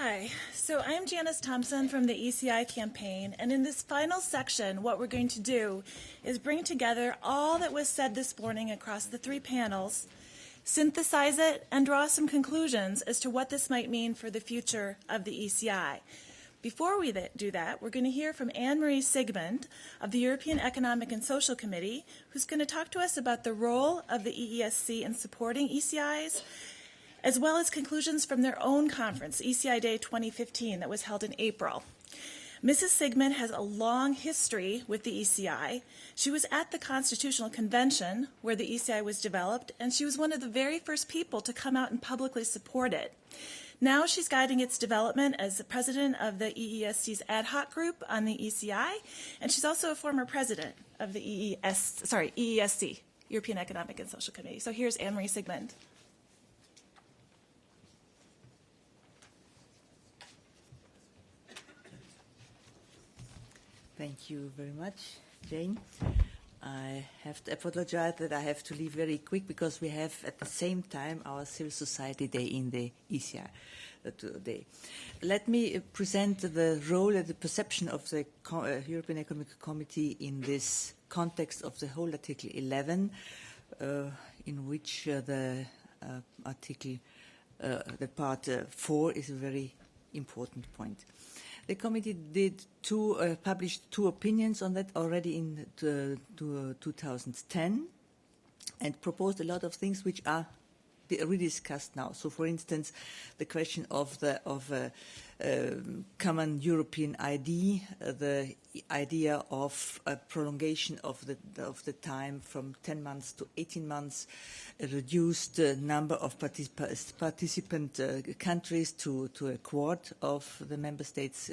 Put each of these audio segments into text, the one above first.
Hi, so I'm Janice THOMSON from the ECI campaign, and in this final section, what we're going to do is bring together all that was said this morning across the three panels, synthesize it, and draw some conclusions as to what this might mean for the future of the ECI. Before we do that, we're going to hear from Anne-Marie SIGMUND of the European Economic and Social Committee, who's going to talk to us about the role of the EESC in supporting ECIs, as well as conclusions from their own conference, ECI Day 2015, that was held in April. Mrs. SIGMUND has a long history with the ECI. She was at the Constitutional Convention where the ECI was developed, and she was one of the very first people to come out and publicly support it. Now she's guiding its development as the president of the EESC's ad hoc group on the ECI, and she's also a former president of the EESC, European Economic and Social Committee. So here's Anne-Marie SIGMUND. Thank you very much, Jane. I have to apologize that I have to leave very quick because we have at the same time our Civil Society Day in the ECI today. Let me present the role and the perception of the European Economic Committee in this context of the whole Article 11, in which the Part 4 is a very important point. The committee published two opinions on that already in 2010 and proposed a lot of things which are rediscussed now. So, for instance, the question of common European ID, the idea of a prolongation of the time from 10 months to 18 months, a reduced number of participant countries to a quart of the member states,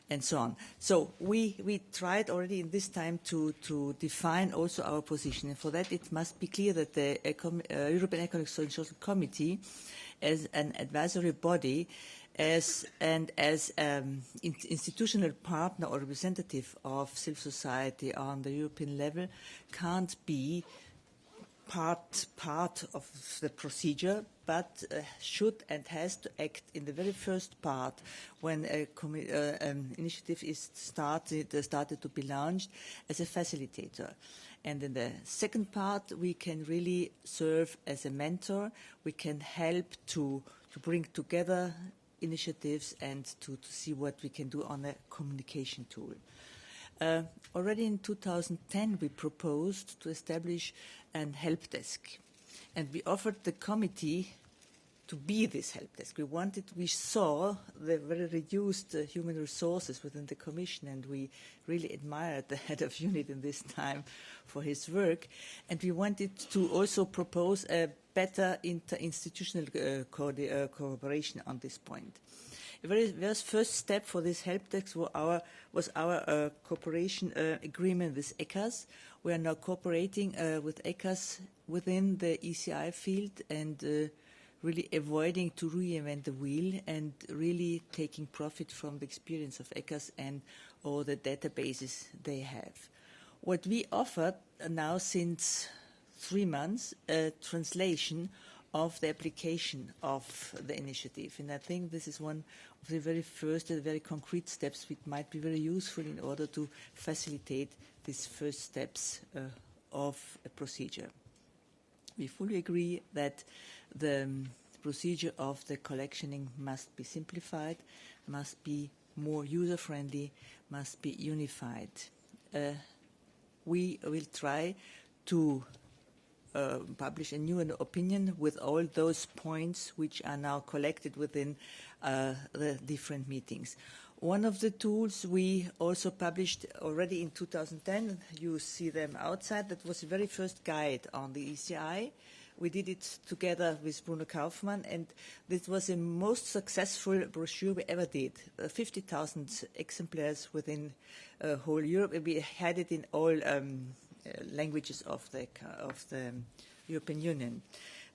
and so on. So we tried already in this time to define also our position. And for that, it must be clear that the European Economic and Social Committee, as an advisory body, as institutional partner or representative of civil society on the European level, can't be part of the procedure, but should and has to act in the very first part when an initiative is started to be launched as a facilitator. And in the second part, we can really serve as a mentor. We can help to bring together initiatives and to see what we can do on a communication tool. Already in 2010, we proposed to establish an help desk, and we offered the committee to be this help desk. We saw the very reduced human resources within the Commission, and we really admired the head of unit in this time for his work, and we wanted to also propose a better interinstitutional cooperation on this point. A very first step for this help desk was our cooperation agreement with ECAS. We are now cooperating with ECAS within the ECI field and really avoiding to reinvent the wheel and really taking profit from the experience of ECAS and all the databases they have. What we offered now since 3 months, a translation of the application of the initiative. And I think this is one of the very first and very concrete steps which might be very useful in order to facilitate these first steps of a procedure. We fully agree that the procedure of the collectioning must be simplified, must be more user-friendly, must be unified. We will try to publish a new opinion with all those points which are now collected within the different meetings. One of the tools we also published already in 2010, you see them outside, that was the very first guide on the ECI. We did it together with Bruno Kaufmann, and this was the most successful brochure we ever did. 50,000 exemplars within whole Europe, and we had it in all languages of the European Union.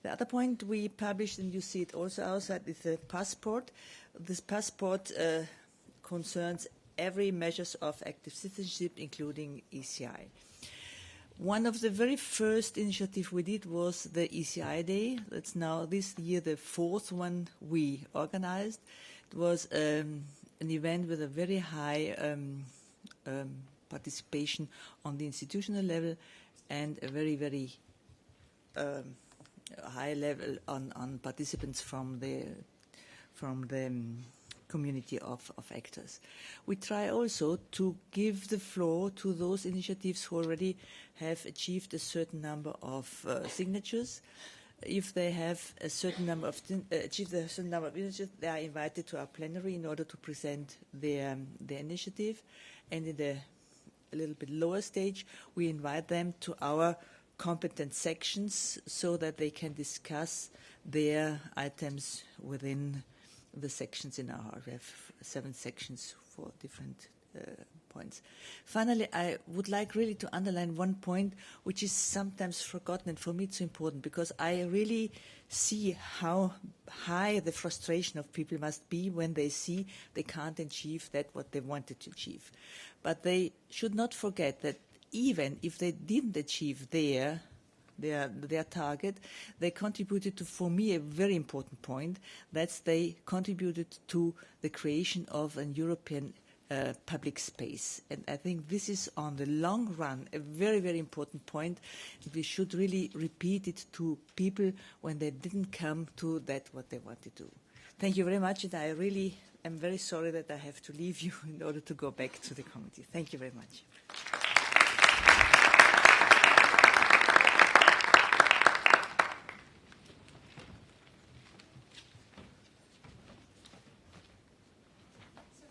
The other point we published, and you see it also outside, is the passport. This passport concerns every measures of active citizenship, including ECI. One of the very first initiatives we did was the ECI Day. That's now this year the 4th one we organized. was an event with a very high participation on the institutional level and a very, very high level on participants from the community of actors. We try also to give the floor to those initiatives who already have achieved a certain number of signatures. If they have a certain number of achieved a certain number of initiatives, they are invited to our plenary in order to present their initiative. And in the a little bit lower stage, we invite them to our competent sections so that they can discuss their items within the sections in our. We have 7 sections for different points. Finally, I would like really to underline one point which is sometimes forgotten, and for me it's important because I really see how high the frustration of people must be when they see they can't achieve that what they wanted to achieve. But they should not forget that even if they didn't achieve their target, they contributed to, for me, a very important point, that they contributed to the creation of an European public space. And I think this is, on the long run, a very, very important point. We should really repeat it to people when they didn't come to that what they wanted to. Thank you very much, and I really am very sorry that I have to leave you in order to go back to the committee. Thank you very much.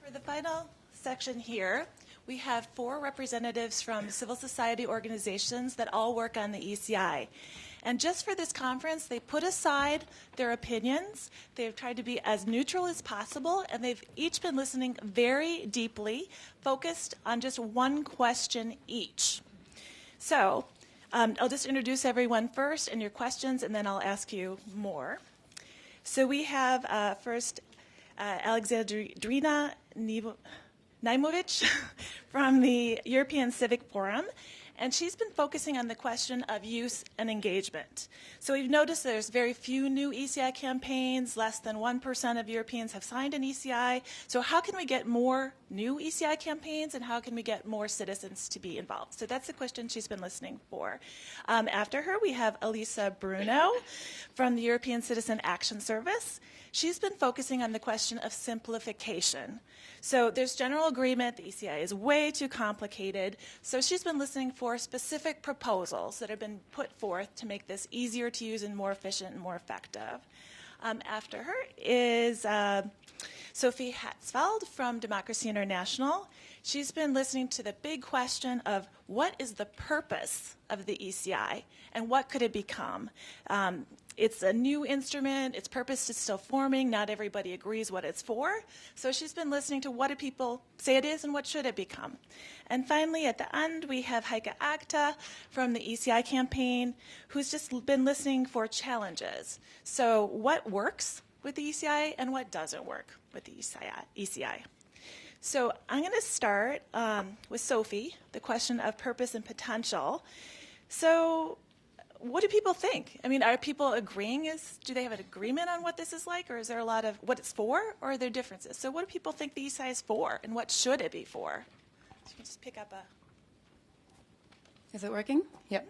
For the final section here, we have 4 representatives from civil society organizations that all work on the ECI. And just for this conference, they put aside their opinions. They've tried to be as neutral as possible, and they've each been listening very deeply, focused on just one question each. So I'll just introduce everyone first and your questions, and then I'll ask you more. So we have first Alexandrina NAJMOWICZ from the European Civic Forum, and she's been focusing on the question of use and engagement. So we've noticed there's very few new ECI campaigns. Less than 1% of Europeans have signed an ECI. So how can we get more new ECI campaigns, and how can we get more citizens to be involved? So that's the question she's been listening for. After her, we have Elisa BRUNO from the European Citizen Action Service. She's been focusing on the question of simplification. So there's general agreement the ECI is way too complicated. So she's been listening for specific proposals that have been put forth to make this easier to use and more efficient and more effective. After her is Sophie HATZFELDT from Democracy International. She's been listening to the big question of what is the purpose of the ECI and what could it become? It's a new instrument. Its purpose is still forming. Not everybody agrees what it's for. So she's been listening to what do people say it is and what should it become. And finally, at the end, we have Heike AGHTE from the ECI campaign, who's just been listening for challenges. So what works with the ECI and what doesn't work with the ECI. So I'm going to start with Sophie, the question of purpose and potential. So what do people think? I mean, are people agreeing? Do they have an agreement on what this is like, or is there a lot of what it's for, or are there differences? So what do people think the ECI is for, and what should it be for? So you can just pick up a... Is it working? Yep.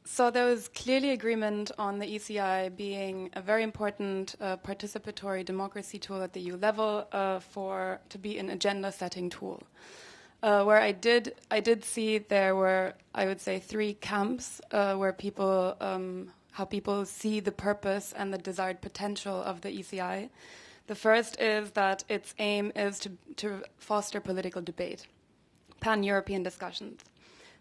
So there was clearly agreement on the ECI being a very important participatory democracy tool at the EU level to be an agenda-setting tool. Where I did see there were, I would say, 3 camps where people, how people see the purpose and the desired potential of the ECI. The first is that its aim is to foster political debate, pan-European discussions.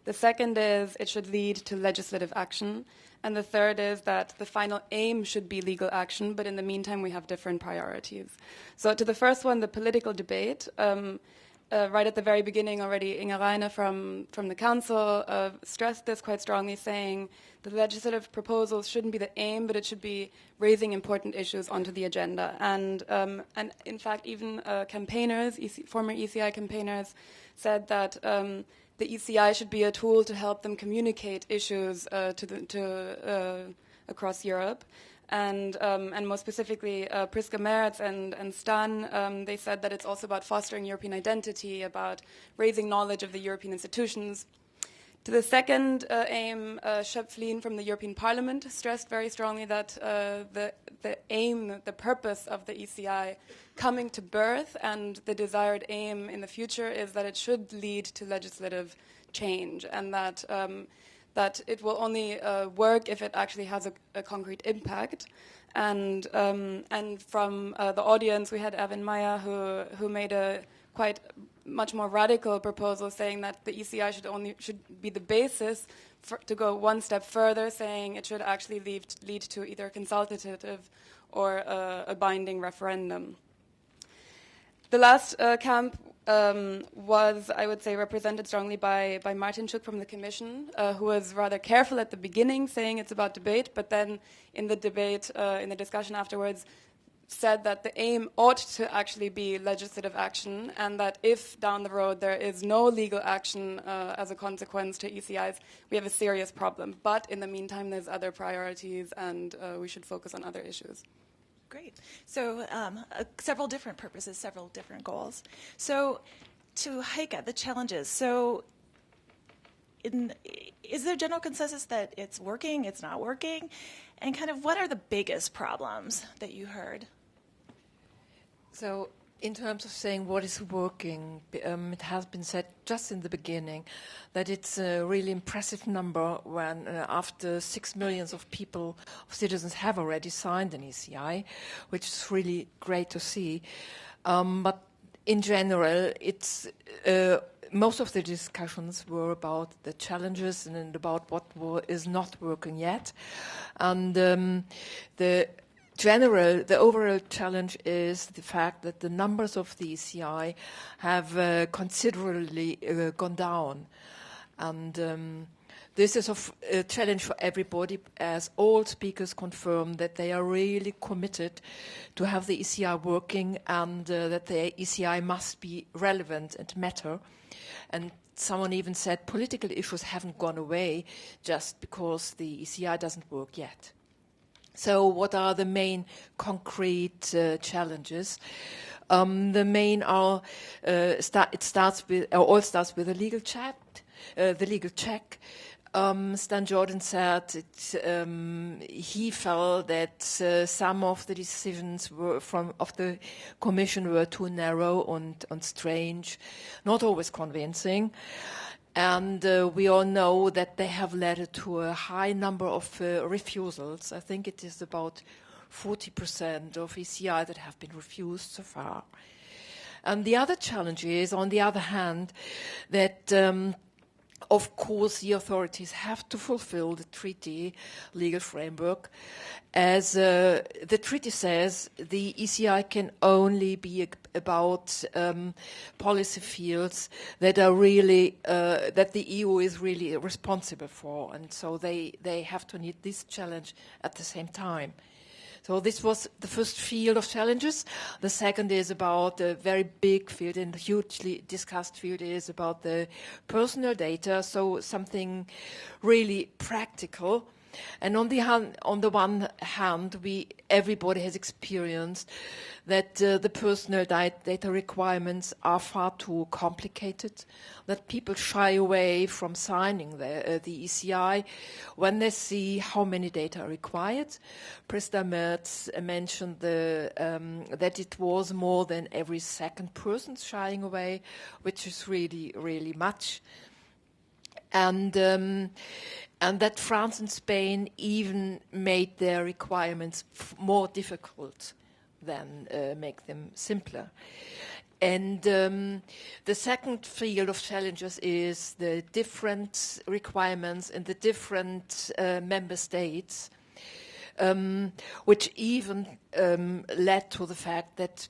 The second is it should lead to legislative action. And the third is that the final aim should be legal action, but in the meantime we have different priorities. So to the first one, the political debate, right at the very beginning already, Inga REINE from the Council stressed this quite strongly, saying the legislative proposals shouldn't be the aim, but it should be raising important issues onto the agenda. And in fact, even campaigners, former ECI campaigners, said that the ECI should be a tool to help them communicate issues across Europe. And more specifically, Priska Merz and Stan, they said that it's also about fostering European identity, about raising knowledge of the European institutions. To the second aim, Schöpflin from the European Parliament stressed very strongly that the aim, the purpose of the ECI coming to birth and the desired aim in the future is that it should lead to legislative change, and that that it will only work if it actually has a concrete impact. And from the audience, we had Erwin Meyer, who made a quite much more radical proposal, saying that the ECI should be the basis to go one step further, saying it should actually lead to either a consultative or a binding referendum. The last camp was, I would say, represented strongly by Martin Schuck from the Commission, who was rather careful at the beginning, saying it's about debate, but then in the debate, in the discussion afterwards, said that the aim ought to actually be legislative action, and that if down the road there is no legal action as a consequence to ECIs, we have a serious problem. But in the meantime, there's other priorities, and we should focus on other issues. Great. So several different purposes, several different goals. So to Heike, the challenges. So is there general consensus that it's working, it's not working? And kind of what are the biggest problems that you heard? So in terms of saying what is working, it has been said just in the beginning that it's a really impressive number when after 6 million of people, of citizens have already signed an ECI, which is really great to see. But in general, it's most of the discussions were about the challenges and about what is not working yet. And the overall challenge is the fact that the numbers of the ECI have considerably gone down. And this is a challenge for everybody, as all speakers confirm that they are really committed to have the ECI working, and that the ECI must be relevant and matter. And someone even said political issues haven't gone away just because the ECI doesn't work yet. So what are the main concrete challenges? The main are, it starts with, all starts with a legal check. The legal check. Stan Jordan said he felt that some of the decisions of the Commission were too narrow and strange, not always convincing. And we all know that they have led to a high number of refusals. I think it is about 40% of ECI that have been refused so far. And the other challenge is, on the other hand, that of course the authorities have to fulfill the treaty legal framework. As the treaty says, the ECI can only be about policy fields that are really, that the EU is really responsible for, and so they have to meet this challenge at the same time. So this was the first field of challenges. The second is about a very big field and hugely discussed field is about the personal data, so something really practical. And on the one hand, everybody has experienced that the personal data requirements are far too complicated, that people shy away from signing the ECI when they see how many data are required. Priska Merz mentioned that it was more than every second person shying away, which is really, really much. And that France and Spain even made their requirements more difficult than make them simpler. And the second field of challenges is the different requirements in the different member states, which even led to the fact that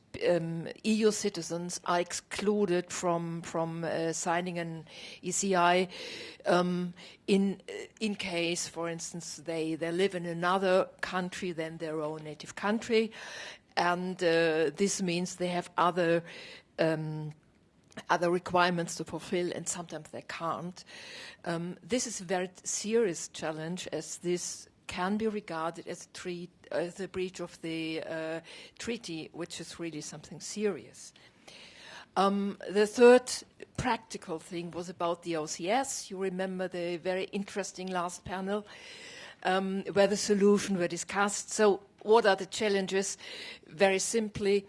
EU citizens are excluded from signing an ECI in case, for instance, they live in another country than their own native country, and this means they have other requirements to fulfill, and sometimes they can't. This is a very serious challenge, as this can be regarded as a breach of the treaty, which is really something serious. The third practical thing was about the OCS. You remember the very interesting last panel where the solutions were discussed. So what are the challenges? Very simply,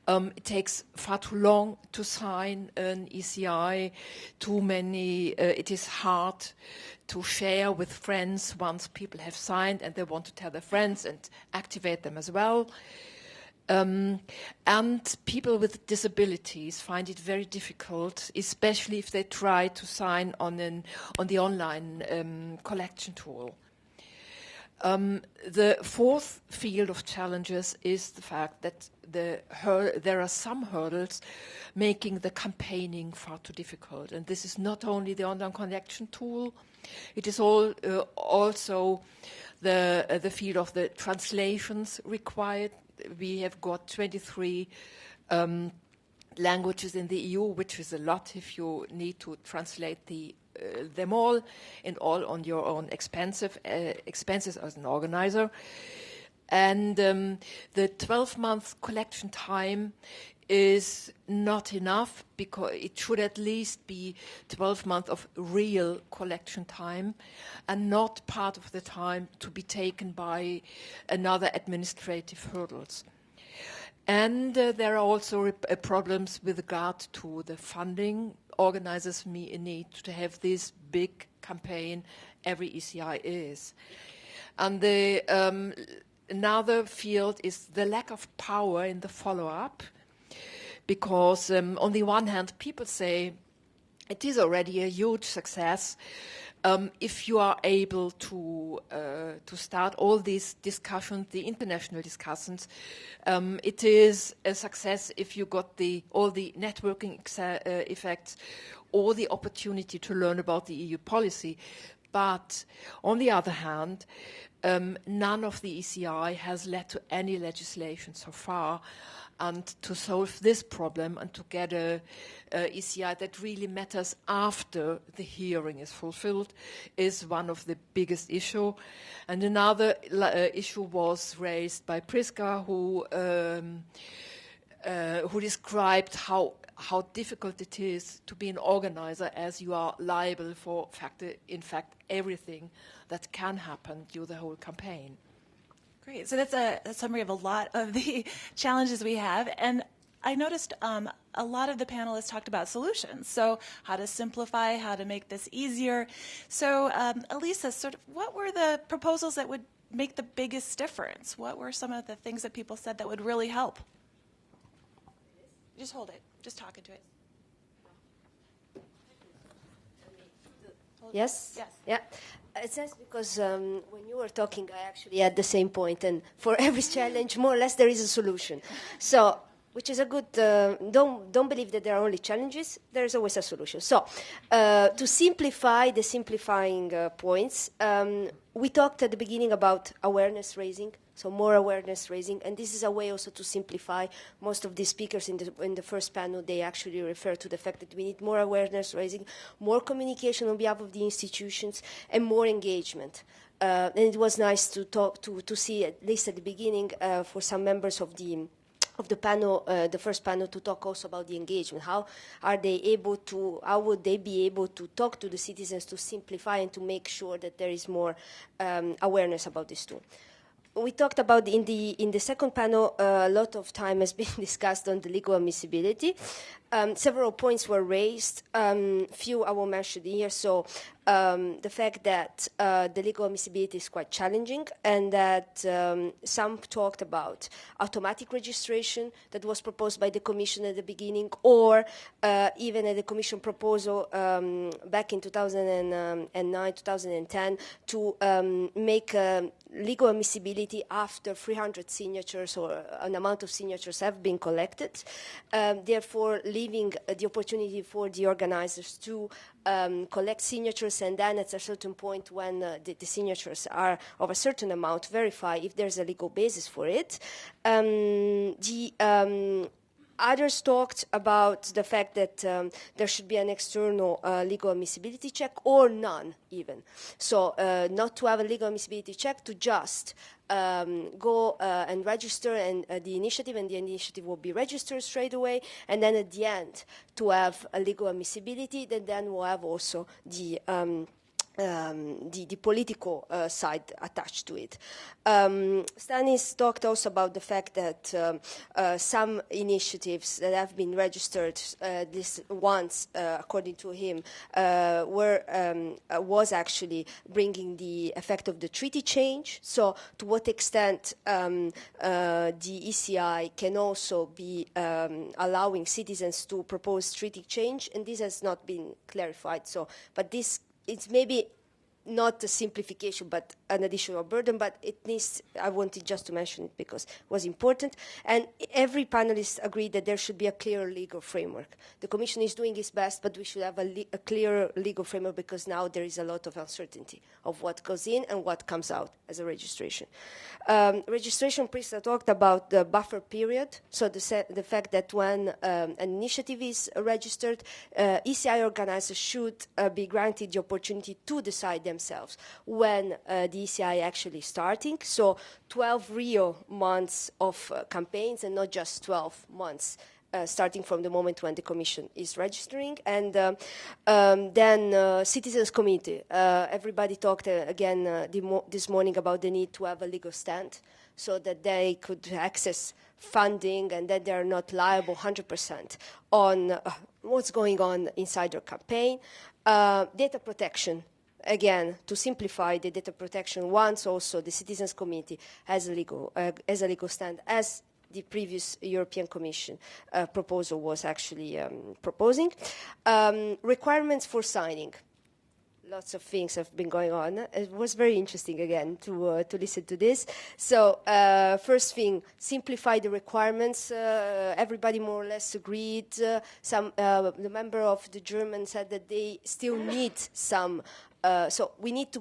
it takes far too long to sign an ECI, too many, it is hard to share with friends once people have signed and they want to tell their friends and activate them as well. And people with disabilities find it very difficult, especially if they try to sign on the online collection tool. The fourth field of challenges is the fact that there are some hurdles making the campaigning far too difficult. And this is not only the online collection tool, it is also the field of the translations required. We have got 23 languages in the EU, which is a lot if you need to translate them all, and all on your own expenses as an organizer. And the 12-month collection time is not enough, because it should at least be 12 months of real collection time and not part of the time to be taken by another administrative hurdles. And there are also problems with regard to the funding. Organizers need to have this big campaign every ECI is. And another field is the lack of power in the follow-up, because on the one hand, people say it is already a huge success if you are able to start all these discussions, the international discussions. It is a success if you got all the networking effects or the opportunity to learn about the EU policy. But on the other hand, none of the ECI has led to any legislation so far. And to solve this problem and to get a ECI that really matters after the hearing is fulfilled is one of the biggest issues. And another issue was raised by Priska, who described how difficult it is to be an organizer, as you are liable for, in fact, everything that can happen during the whole campaign. Great. So that's a summary of a lot of the challenges we have. And I noticed a lot of the panelists talked about solutions. So how to simplify, how to make this easier. So Elisa, what were the proposals that would make the biggest difference? What were some of the things that people said that would really help? Just hold it. Just talk into it. Yes? Yes. Yeah. It's nice because when you were talking, I actually had the same point, and for every challenge, more or less, there is a solution. So, which is a good, don't believe that there are only challenges, there is always a solution. So, to simplify the simplifying points, we talked at the beginning about awareness raising, so more awareness raising, and this is a way also to simplify. Most of the speakers in the first panel, they actually refer to the fact that we need more awareness raising, more communication on behalf of the institutions, and more engagement. And it was nice to talk to see, at least at the beginning, for some members of the panel, the first panel, to talk also about the engagement. How would they be able to talk to the citizens to simplify and to make sure that there is more awareness about this tool? We talked about in the second panel, a lot of time has been discussed on the legal admissibility. Several points were raised. Few I will mention here. So the fact that the legal admissibility is quite challenging, and that some talked about automatic registration that was proposed by the Commission at the beginning, or even at the Commission proposal back in 2009, 2010, to make legal admissibility after 300 signatures or an amount of signatures have been collected, therefore leaving the opportunity for the organizers to collect signatures, and then at a certain point when the signatures are of a certain amount, verify if there's a legal basis for it. Others talked about the fact that there should be an external legal admissibility check or none even. So not to have a legal admissibility check, to just go and register and the initiative, and the initiative will be registered straight away. And then at the end, to have a legal admissibility, then we'll have also the political side attached to it. Stanis talked also about the fact that some initiatives that have been registered this once, according to him, was actually bringing the effect of the treaty change. So to what extent the ECI can also be allowing citizens to propose treaty change, and this has not been clarified. So, but this, it's maybe not a simplification, but an additional burden, but it needs, I wanted just to mention it because it was important. And every panelist agreed that there should be a clear legal framework. The Commission is doing its best, but we should have a clear legal framework, because now there is a lot of uncertainty of what goes in and what comes out as a registration. Registration Prista talked about the buffer period, so the fact that when an initiative is registered, ECI organizers should be granted the opportunity to decide themselves when the ECI actually starting. So 12 real months of campaigns, and not just 12 months starting from the moment when the Commission is registering. And then Citizens Committee. Everybody talked again this morning about the need to have a legal stand so that they could access funding and that they are not liable 100% on what's going on inside their campaign. Data protection. Again, to simplify the data protection, once also the Citizens Committee has a legal stand, as the previous European Commission proposal was actually proposing. Requirements for signing. Lots of things have been going on. It was very interesting, again, to listen to this. So first thing, simplify the requirements. Everybody more or less agreed. The member of the German said that they still need some. So we need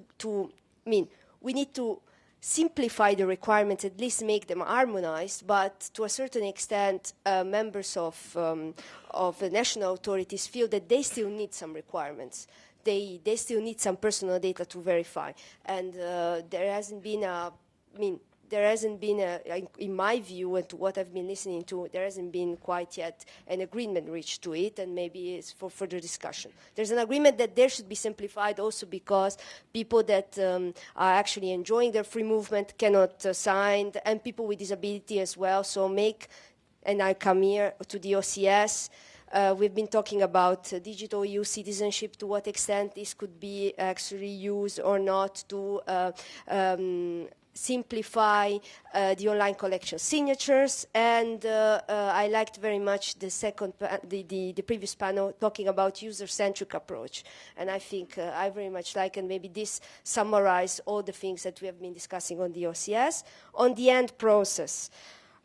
we need to simplify the requirements, at least make them harmonized, but to a certain extent, members of the national authorities feel that they still need some requirements. They still need some personal data to verify. And there hasn't been in my view, and to what I've been listening to, there hasn't been quite yet an agreement reached to it, and maybe it's for further discussion. There's an agreement that there should be simplified also because people that are actually enjoying their free movement cannot sign, and people with disability as well. So and I come here to the OCS. We've been talking about digital EU citizenship, to what extent this could be actually used or not to simplify the online collection signatures. And I liked very much the previous panel talking about user-centric approach. And I think I very much like, and maybe this summarizes all the things that we have been discussing on the OCS. On the end process,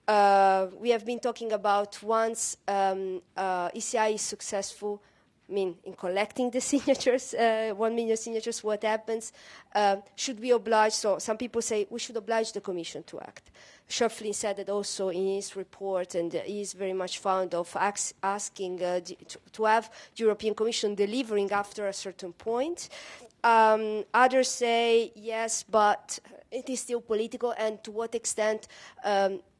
we have been talking about once ECI is successful, in collecting the signatures, 1 million signatures, what happens? Should we oblige? So some people say we should oblige the Commission to act. Schöpflin said that also in his report, and he is very much fond of asking to have the European Commission delivering after a certain point. Others say yes, but it is still political, and to what extent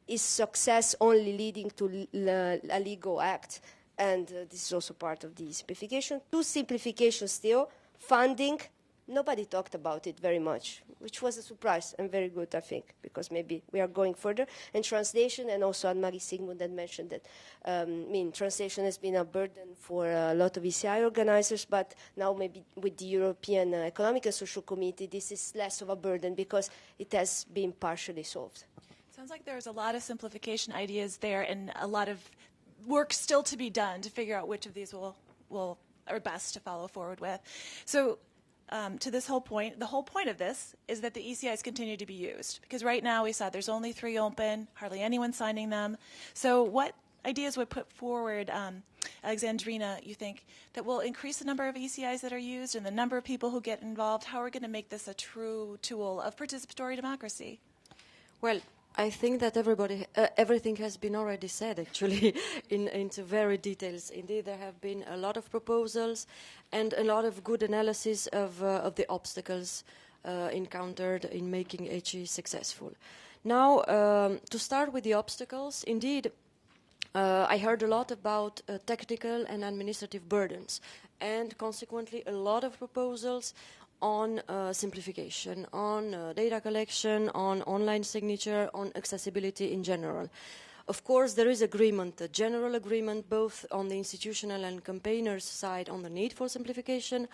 is success only leading to a legal act? And this is also part of the simplification. To simplification still, funding, nobody talked about it very much, which was a surprise and very good, I think, because maybe we are going further. And translation, and also Anne-Marie SIGMUND had mentioned that, translation has been a burden for a lot of ECI organizers, but now maybe with the European Economic and Social Committee, this is less of a burden because it has been partially solved. Sounds like there's a lot of simplification ideas there and a lot of work still to be done to figure out which of these are best to follow forward with. So to this whole point, the whole point of this is that the ECIs continue to be used, because right now we saw there's only 3 open, hardly anyone signing them. So what ideas would put forward, Alexandrina, you think, that will increase the number of ECIs that are used and the number of people who get involved? How are we going to make this a true tool of participatory democracy? Well, I think that everything has been already said, actually, into very details. Indeed, there have been a lot of proposals and a lot of good analysis of the obstacles encountered in making HE successful. Now, to start with the obstacles, indeed, I heard a lot about technical and administrative burdens, and consequently a lot of proposals on simplification, on data collection, on online signature, on accessibility in general. Of course, there is agreement, a general agreement, both on the institutional and campaigners' side on the need for simplification.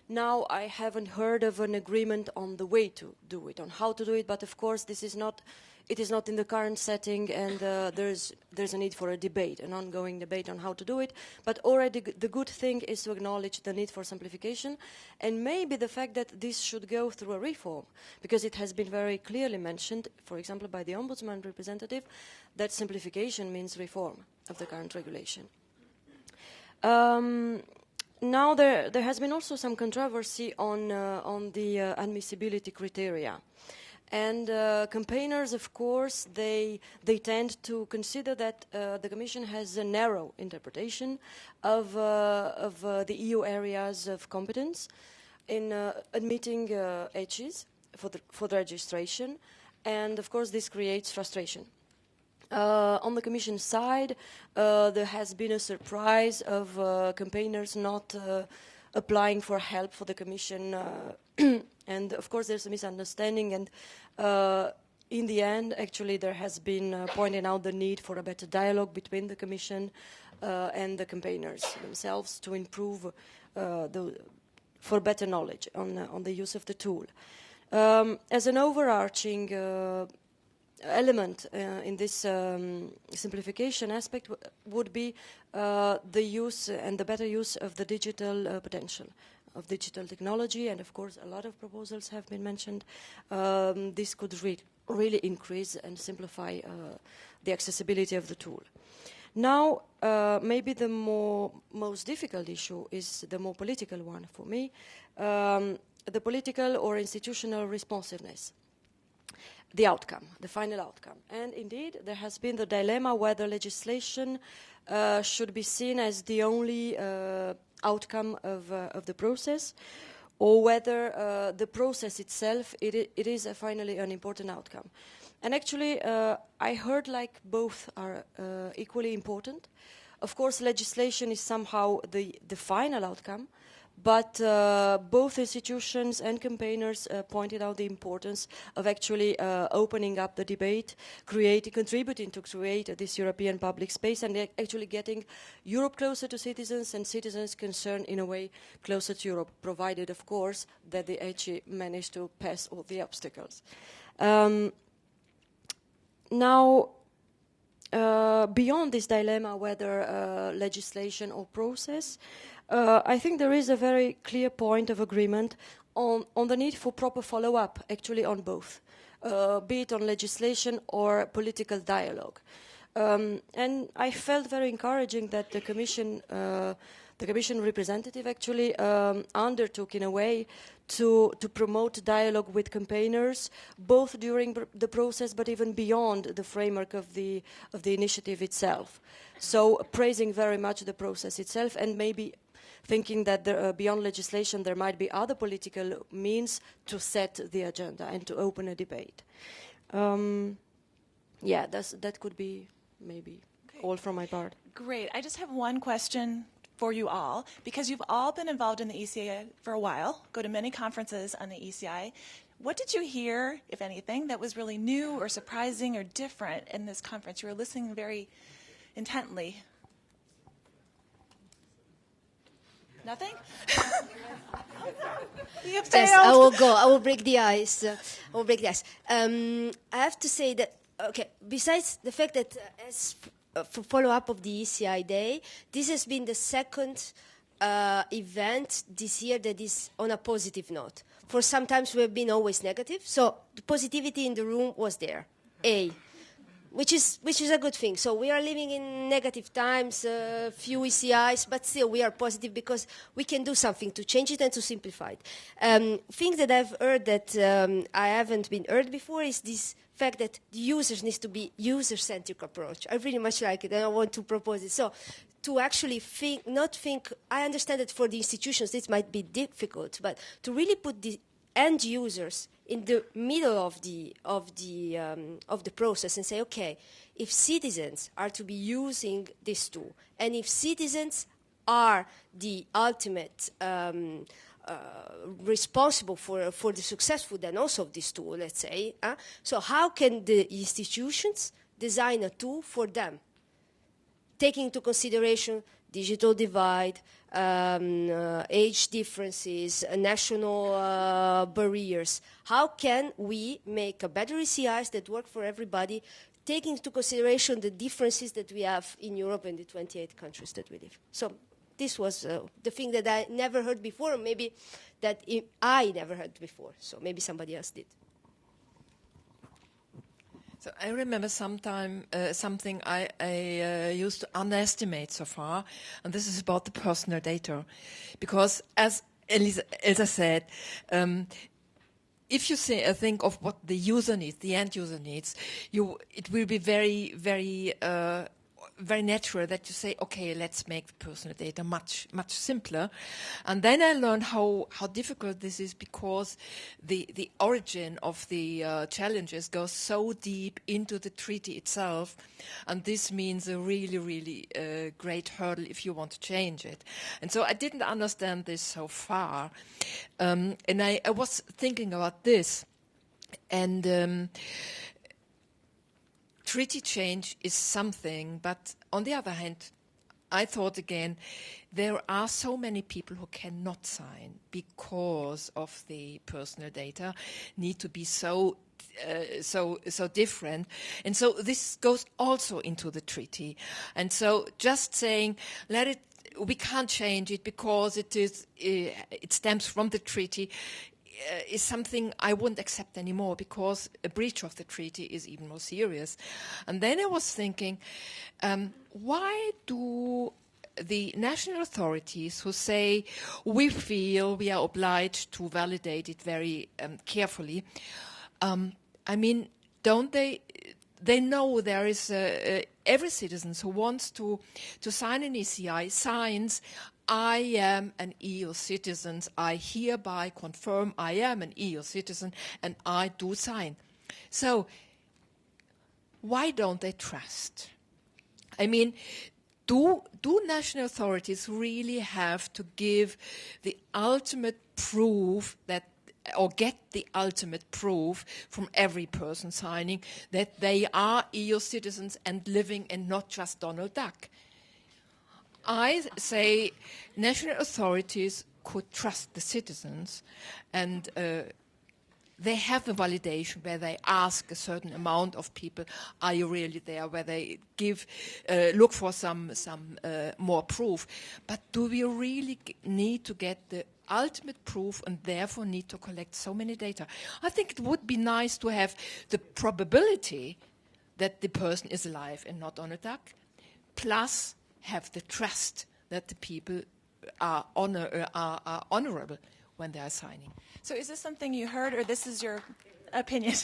Now, I haven't heard of an agreement on the way to do it, on how to do it, but of course, it is not in the current setting, and there's a need for a debate, an ongoing debate on how to do it. But already the good thing is to acknowledge the need for simplification, and maybe the fact that this should go through a reform, because it has been very clearly mentioned, for example, by the Ombudsman representative, that simplification means reform of the current regulation. Now there has been also some controversy on the admissibility criteria. And campaigners, of course, they tend to consider that the Commission has a narrow interpretation of the EU areas of competence in admitting HEs for the registration, and of course this creates frustration. On the Commission side, there has been a surprise of campaigners not applying for help for the Commission, and of course there's a misunderstanding, and in the end, actually, there has been pointed out the need for a better dialogue between the Commission and the campaigners themselves to improve for better knowledge on the use of the tool. As an overarching element in this simplification aspect would be the use and the better use of the digital potential of digital technology, and of course a lot of proposals have been mentioned. This could really increase and simplify the accessibility of the tool. Now, maybe the most difficult issue is the more political one for me, the political or institutional responsiveness. The outcome, the final outcome. And indeed, there has been the dilemma whether legislation should be seen as the only outcome of the process, or whether the process itself, it is finally an important outcome. And actually, I heard like both are equally important. Of course, legislation is somehow the final outcome, but both institutions and campaigners pointed out the importance of actually opening up the debate, contributing to create this European public space, and actually getting Europe closer to citizens and citizens concerned in a way closer to Europe, provided, of course, that the HE managed to pass all the obstacles. Now, beyond this dilemma, whether legislation or process, I think there is a very clear point of agreement on the need for proper follow-up, actually on both, be it on legislation or political dialogue. And I felt very encouraging that the Commission representative actually undertook in a way to promote dialogue with campaigners, both during the process but even beyond the framework of the initiative itself. So praising very much the process itself, and maybe thinking that beyond legislation there might be other political means to set the agenda and to open a debate. Yeah, that could be maybe all from my part. Great. I just have one question for you all, because you've all been involved in the ECI for a while, go to many conferences on the ECI. What did you hear, if anything, that was really new or surprising or different in this conference? You were listening very intently. Nothing? Yes, I will go. I will break the ice. I have to say that, okay, besides the fact that as for follow-up of the ECI Day, this has been the second event this year that is on a positive note. For sometimes we have been always negative, so the positivity in the room was there. which is a good thing. So we are living in negative times, few ECIs, but still we are positive because we can do something to change it and to simplify it. Thing that I've heard that I haven't been heard before is this fact that the users needs to be user-centric approach. I really much like it, and I want to propose it. So to actually I understand that for the institutions this might be difficult, but to really put the end users in the middle of the process and say, okay, if citizens are to be using this tool, and if citizens are the ultimate responsible for the successful then also of this tool, let's say, so how can the institutions design a tool for them, taking into consideration digital divide, age differences, national barriers? How can we make a better ECIs that work for everybody, taking into consideration the differences that we have in Europe and the 28 countries that we live? So this was the thing that I never heard before, or maybe that I never heard before. So maybe somebody else did. So I remember something I used to underestimate so far, and this is about the personal data. Because as Elisa said, if you think of what the user needs, the end user needs, it will be very, very very natural that you say, okay, let's make the personal data much, much simpler. And then I learned how difficult this is, because the origin of the challenges goes so deep into the treaty itself. And this means a really, really great hurdle if you want to change it. And so I didn't understand this so far. And I was thinking about this. And treaty change is something, but on the other hand, I thought again, there are so many people who cannot sign because of the personal data need to be so different. And so this goes also into the treaty. And so just saying, we can't change it because it stems from the treaty, is something I wouldn't accept anymore, because a breach of the treaty is even more serious. And then I was thinking, why do the national authorities who say we feel we are obliged to validate it very carefully, I mean, don't they? They know there is every citizen who wants to sign an ECI signs, I am an EU citizen, I hereby confirm I am an EU citizen, and I do sign. So why don't they trust? I mean, do national authorities really have to give the ultimate proof or get the ultimate proof from every person signing that they are EU citizens and living and not just Donald Duck? I say national authorities could trust the citizens, and they have a validation where they ask a certain amount of people, are you really there, where they look for some more proof. But do we really need to get the ultimate proof and therefore need to collect so many data? I think it would be nice to have the probability that the person is alive and not on a duck, plus have the trust that the people are honorable when they are signing. So is this something you heard, or this is your opinion?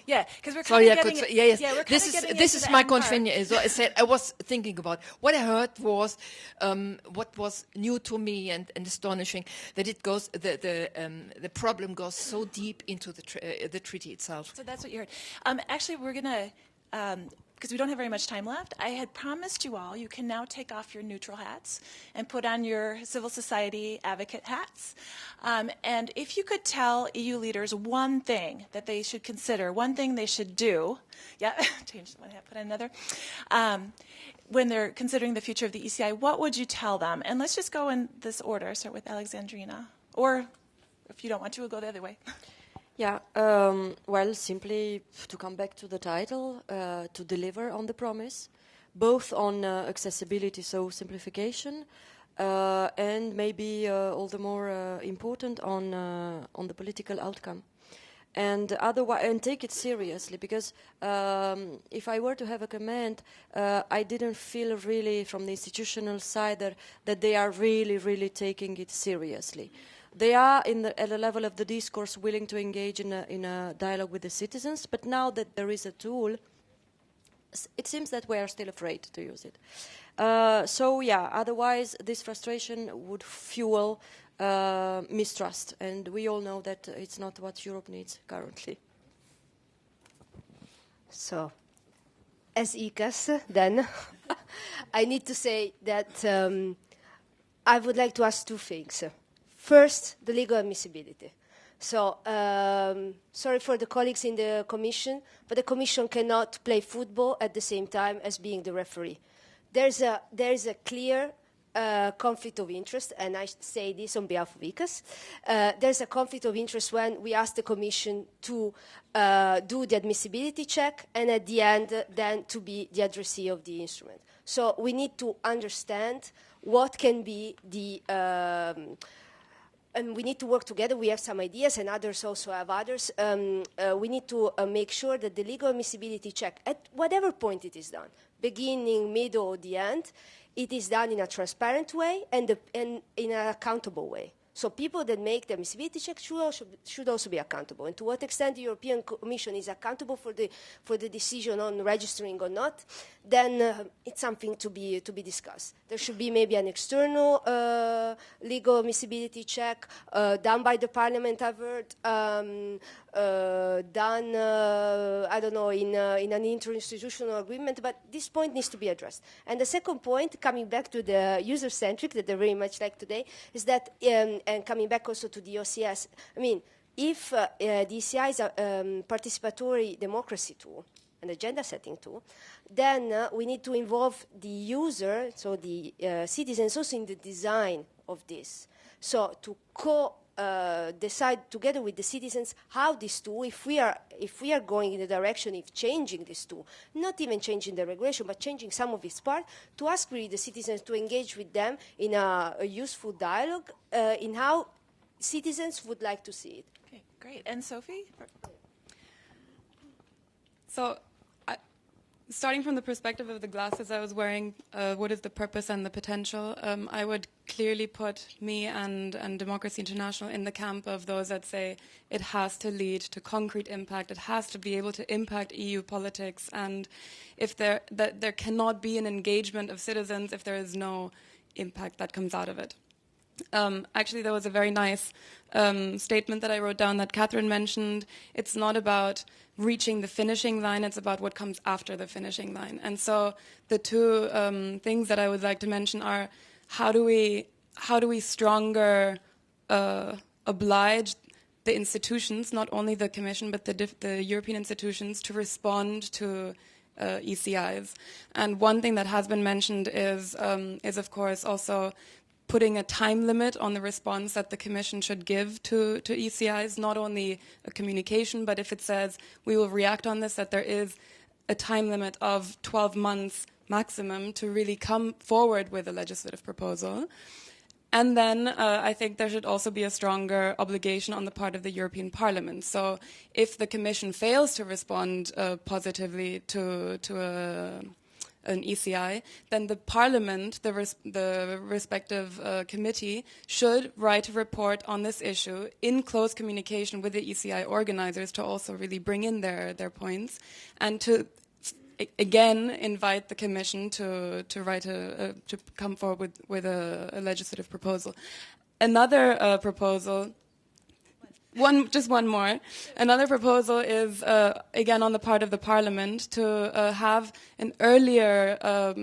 Yeah, because we're kind of getting yes. Yeah, we're this is my confusion. So I was thinking about what I heard was what was new to me and astonishing, that it goes the problem goes so deep into the treaty itself. So that's what you heard. Actually, we're gonna. Because we don't have very much time left, I had promised you all you can now take off your neutral hats and put on your civil society advocate hats. And if you could tell EU leaders one thing that they should consider, one thing they should do, change one hat, put on another, when they're considering the future of the ECI, what would you tell them? And let's just go in this order. Start with Alexandrina. Or if you don't want to, we'll go the other way. Yeah, well, simply to come back to the title, to deliver on the promise, both on accessibility, so simplification, and maybe all the more important on the political outcome. and otherwise, and take it seriously, because if I were to have a comment, I didn't feel really from the institutional side that they are really taking it seriously. They are at the level of the discourse willing to engage in a dialogue with the citizens, but now that there is a tool, it seems that we are still afraid to use it. So yeah, otherwise this frustration would fuel mistrust, and we all know that it's not what Europe needs currently. So, as ECAS, then, I need to say that I would like to ask two things. First, the legal admissibility. So, sorry for the colleagues in the Commission, but the Commission cannot play football at the same time as being the referee. There is a clear conflict of interest, and I say this on behalf of ECAS. There's a conflict of interest when we ask the Commission to do the admissibility check, and at the end, then to be the addressee of the instrument. So we need to understand what can be the... and we need to work together. We have some ideas, and others also have others. We need to make sure that the legal admissibility check, at whatever point it is done, beginning, middle, or the end, it is done in a transparent way and in an accountable way. So people that make the admissibility check should also be accountable. And to what extent the European Commission is accountable for the decision on registering or not, then it's something to be discussed. There should be maybe an external legal admissibility check done by the Parliament, I've heard, done, I don't know, in an interinstitutional agreement, but this point needs to be addressed. And the second point, coming back to the user-centric that I very much like today, is that, and coming back also to the OCS, I mean, if the ECI is a participatory democracy tool, an agenda-setting tool, then we need to involve the user, so the citizens, also in the design of this. So to decide together with the citizens how this tool, if we are going in the direction of changing this tool, not even changing the regulation, but changing some of its part, to ask really the citizens to engage with them in a useful dialogue in how citizens would like to see it. Okay, great. And Sophie? So, starting from the perspective of the glasses I was wearing, what is the purpose and the potential? I would clearly put me and Democracy International in the camp of those that say it has to lead to concrete impact. It has to be able to impact EU politics, and if there cannot be an engagement of citizens if there is no impact that comes out of it. Actually, there was a very nice statement that I wrote down that Catherine mentioned. It's not about reaching the finishing line, it's about what comes after the finishing line. And so the two things that I would like to mention are how do we stronger oblige the institutions, not only the Commission, but the European institutions, to respond to ECIs. And one thing that has been mentioned is of course also putting a time limit on the response that the Commission should give to ECIs, not only a communication, but if it says we will react on this, that there is a time limit of 12 months maximum to really come forward with a legislative proposal. And then I think there should also be a stronger obligation on the part of the European Parliament. So if the Commission fails to respond positively to an ECI, then the Parliament, the respective committee, should write a report on this issue in close communication with the ECI organizers to also really bring in their points, and to again invite the Commission to come forward with a legislative proposal. Another proposal. Just one more. Another proposal is, again, on the part of the Parliament, to have an earlier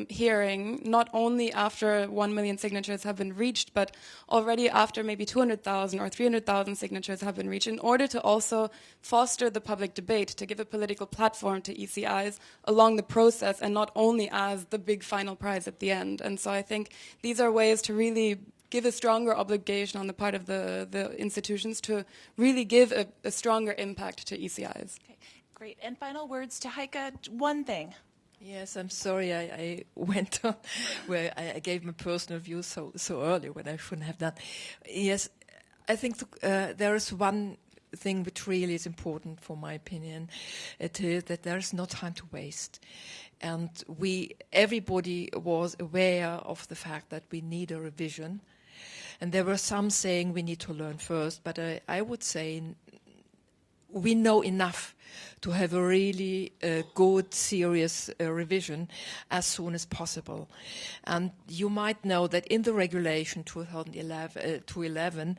hearing, not only after 1 million signatures have been reached, but already after maybe 200,000 or 300,000 signatures have been reached, in order to also foster the public debate, to give a political platform to ECIs along the process, and not only as the big final prize at the end. And so I think these are ways to really give a stronger obligation on the part of the institutions to really give a stronger impact to ECIs. Okay, great. And final words to Heike, one thing. Yes, I'm sorry I went on where I gave my personal view so early when I shouldn't have done. Yes, I think there is one thing which really is important, for my opinion, it is that there is no time to waste. And everybody was aware of the fact that we need a revision. And there were some saying we need to learn first, but I would say we know enough to have a really good, serious revision as soon as possible. And you might know that in the regulation 2011,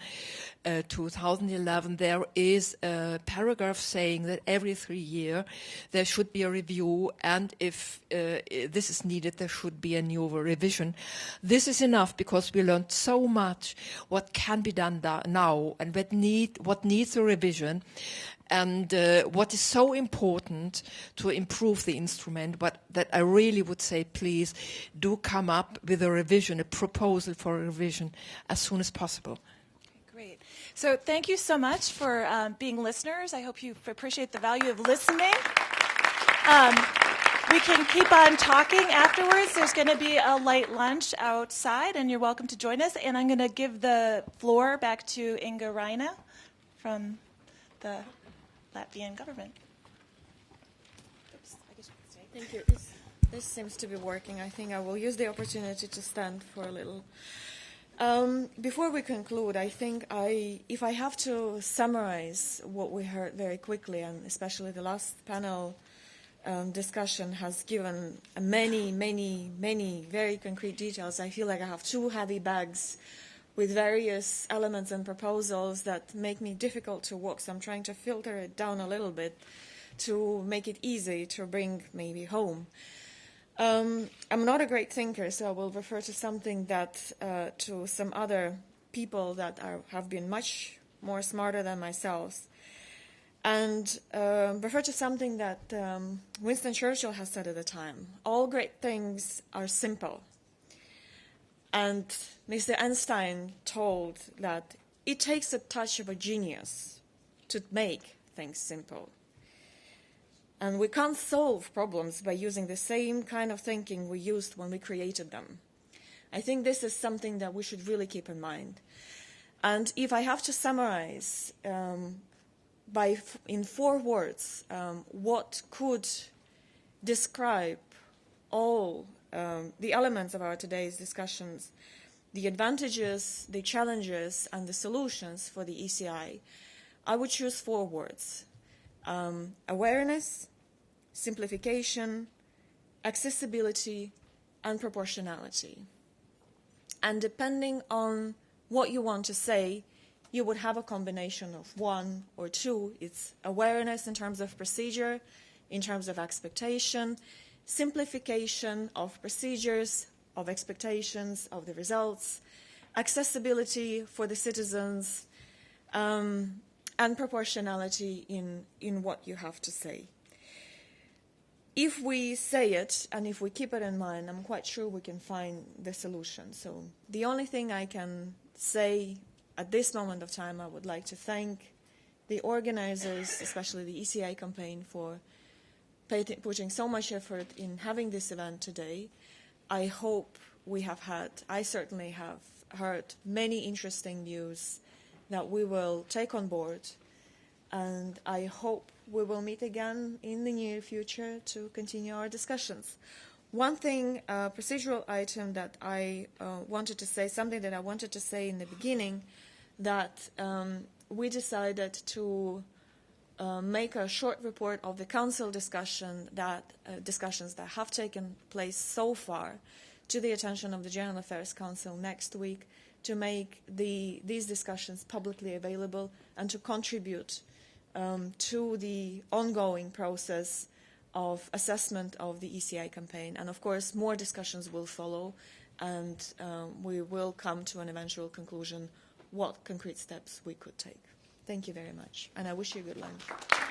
there is a paragraph saying that every 3 years there should be a review, and if this is needed, there should be a new revision. This is enough because we learned so much what can be done now and what needs a revision. And what is so important to improve the instrument, but that I really would say, please do come up with a revision, a proposal for a revision as soon as possible. Great. So thank you so much for being listeners. I hope you appreciate the value of listening. We can keep on talking afterwards. There's going to be a light lunch outside, and you're welcome to join us. And I'm going to give the floor back to Inga REINE from the Latvian government. Oops, I guess you can stay. Thank you. This seems to be working. I think I will use the opportunity to stand for a little. Before we conclude, I think if I have to summarize what we heard very quickly, and especially the last panel discussion has given many very concrete details, I feel like I have 2 heavy bags with various elements and proposals that make me difficult to walk. So I'm trying to filter it down a little bit to make it easy to bring maybe home. I'm not a great thinker, so I will refer to something that, to some other people that have been much more smarter than myself. And refer to something that Winston Churchill has said at the time. All great things are simple. And Mr. Einstein told that it takes a touch of a genius to make things simple. And we can't solve problems by using the same kind of thinking we used when we created them. I think this is something that we should really keep in mind. And if I have to summarize in 4 words what could describe all the elements of our today's discussions, the advantages, the challenges, and the solutions for the ECI, I would choose 4 words. Awareness, simplification, accessibility, and proportionality. And depending on what you want to say, you would have a combination of 1 or 2. It's awareness in terms of procedure, in terms of expectation, simplification of procedures, of expectations, of the results, accessibility for the citizens, and proportionality in what you have to say. If we say it, and if we keep it in mind, I'm quite sure we can find the solution. So the only thing I can say at this moment of time, I would like to thank the organizers, especially the ECI campaign, for putting so much effort in having this event today. I hope I certainly have heard many interesting views that we will take on board, and I hope we will meet again in the near future to continue our discussions. One thing, a procedural item that I wanted to say, something that I wanted to say in the beginning, that we decided to make a short report of the council discussions that have taken place so far to the attention of the General Affairs Council next week, to make these discussions publicly available and to contribute to the ongoing process of assessment of the ECI campaign. And of course, more discussions will follow, and we will come to an eventual conclusion what concrete steps we could take. Thank you very much, and I wish you good luck.